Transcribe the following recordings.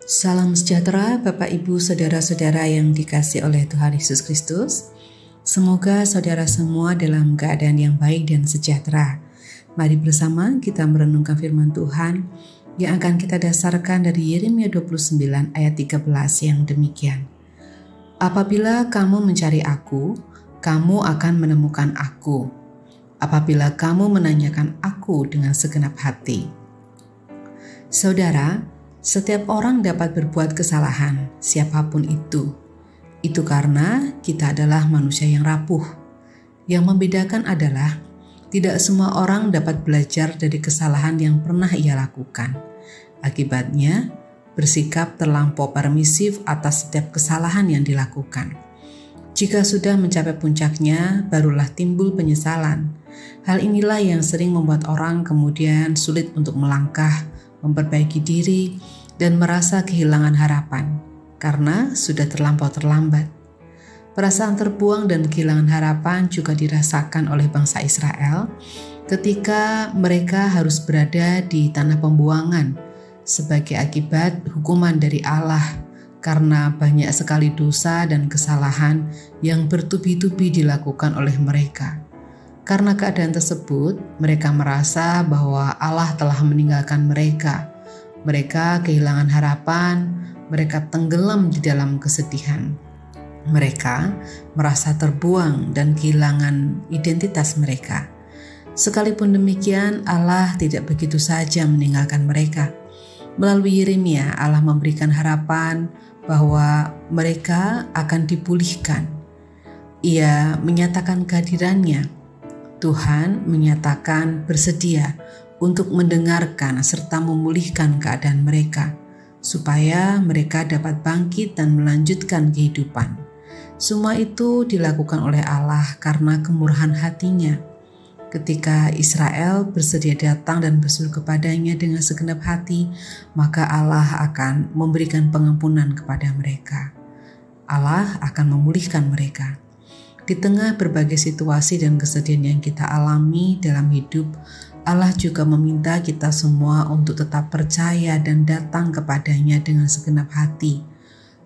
Salam sejahtera Bapak Ibu Saudara-saudara yang dikasihi oleh Tuhan Yesus Kristus. Semoga saudara semua dalam keadaan yang baik dan sejahtera. Mari bersama kita merenungkan firman Tuhan yang akan kita dasarkan dari Yeremia 29 ayat 13 yang demikian. Apabila kamu mencari aku, kamu akan menemukan aku. Apabila kamu menanyakan aku dengan segenap hati. Saudara, setiap orang dapat berbuat kesalahan, siapapun itu. Itu karena kita adalah manusia yang rapuh. Yang membedakan adalah tidak semua orang dapat belajar dari kesalahan yang pernah ia lakukan. Akibatnya, bersikap terlampau permisif atas setiap kesalahan yang dilakukan. Jika sudah mencapai puncaknya, barulah timbul penyesalan. Hal inilah yang sering membuat orang kemudian sulit untuk melangkah, memperbaiki diri, dan merasa kehilangan harapan karena sudah terlampau terlambat. Perasaan terbuang dan kehilangan harapan juga dirasakan oleh bangsa Israel ketika mereka harus berada di tanah pembuangan sebagai akibat hukuman dari Allah karena banyak sekali dosa dan kesalahan yang bertubi-tubi dilakukan oleh mereka. Karena keadaan tersebut, mereka merasa bahwa Allah telah meninggalkan mereka. Mereka kehilangan harapan, mereka tenggelam di dalam kesedihan. Mereka merasa terbuang dan kehilangan identitas mereka. Sekalipun demikian, Allah tidak begitu saja meninggalkan mereka. Melalui Yeremia, Allah memberikan harapan bahwa mereka akan dipulihkan. Ia menyatakan kehadirannya. Tuhan menyatakan bersedia untuk mendengarkan serta memulihkan keadaan mereka, supaya mereka dapat bangkit dan melanjutkan kehidupan. Semua itu dilakukan oleh Allah karena kemurahan hatinya. Ketika Israel bersedia datang dan berseru kepadanya dengan segenap hati, maka Allah akan memberikan pengampunan kepada mereka. Allah akan memulihkan mereka. Di tengah berbagai situasi dan kesedihan yang kita alami dalam hidup, Allah juga meminta kita semua untuk tetap percaya dan datang kepadanya dengan segenap hati.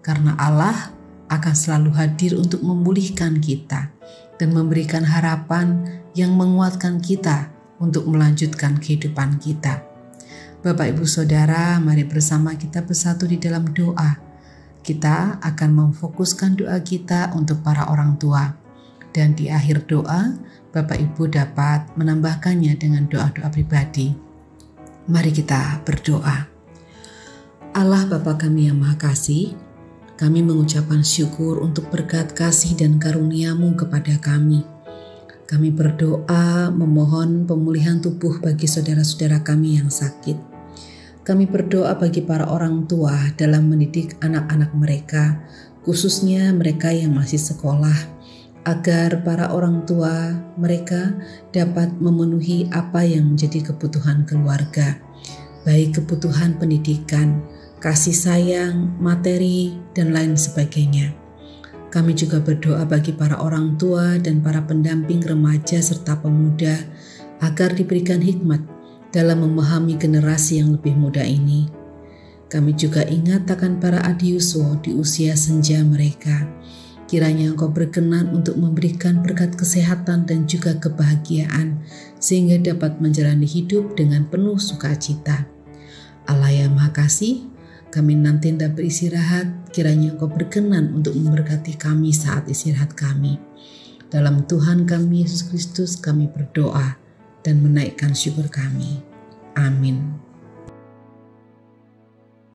Karena Allah akan selalu hadir untuk memulihkan kita dan memberikan harapan yang menguatkan kita untuk melanjutkan kehidupan kita. Bapak Ibu Saudara, mari bersama kita bersatu di dalam doa. Kita akan memfokuskan doa kita untuk para orang tua. Dan di akhir doa, Bapak Ibu dapat menambahkannya dengan doa-doa pribadi. Mari kita berdoa. Allah Bapa kami yang Maha Kasih, kami mengucapkan syukur untuk berkat kasih dan karunia-Mu kepada kami. Kami berdoa memohon pemulihan tubuh bagi saudara-saudara kami yang sakit. Kami berdoa bagi para orang tua dalam mendidik anak-anak mereka, khususnya mereka yang masih sekolah, agar para orang tua mereka dapat memenuhi apa yang menjadi kebutuhan keluarga, baik kebutuhan pendidikan, kasih sayang, materi, dan lain sebagainya. Kami juga berdoa bagi para orang tua dan para pendamping remaja serta pemuda agar diberikan hikmat dalam memahami generasi yang lebih muda ini. Kami juga ingat akan para adiuswa di usia senja mereka. Kiranya Engkau berkenan untuk memberikan berkat kesehatan dan juga kebahagiaan sehingga dapat menjalani hidup dengan penuh sukacita. Allah yang Maha Kasih, kami nanti hendak beristirahat, kiranya Engkau berkenan untuk memberkati kami saat istirahat kami. Dalam Tuhan kami Yesus Kristus kami berdoa dan menaikkan syukur kami. Amin.